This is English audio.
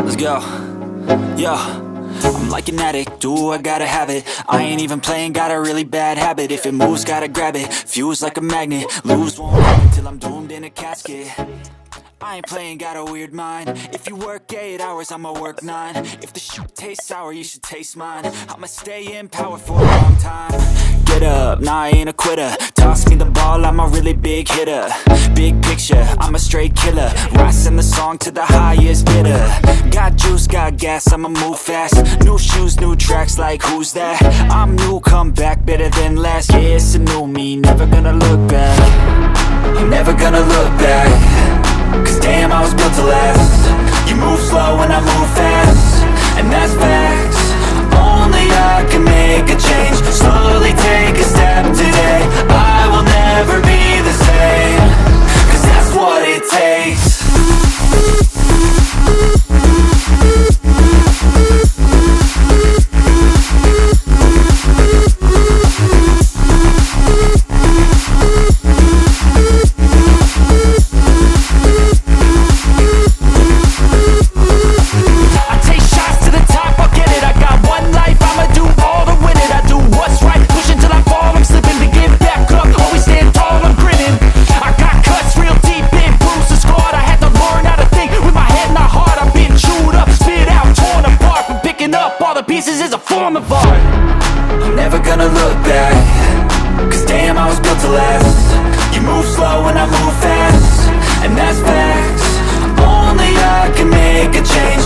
Let's go. Yo, I'm like an addict, do I gotta have it. I ain't even playing, got a really bad habit. If it moves, gotta grab it, fuse like a magnet. Lose, won't happen till I'm doomed in a casket. I ain't playing, got a weird mind. If you work 8 hours, I'ma work 9. If the shit tastes sour, you should taste mine. I'ma stay in power for a long time. Get up, nah, I ain't a quitter. Toss me the ball, I'm a really big hitter. Big picture, I'm a straight killer. Rising the song to the highest bidder. Got juice, got gas, I'ma move fast. New shoes, new tracks, like who's that? I'm new, come back, better than last. Yeah, it's a new me, never gonna look back. I'm never gonna look back. Cause damn, I was built to last. You move slow and I move fast, and that's facts. Only I can make a change. Slowly take a step today. I will never be the same. Cause that's what it takes. Pieces is a form of art. I'm never gonna look back. Cause damn, I was built to last. You move slow and I move fast, and that's facts. Only I can make a change.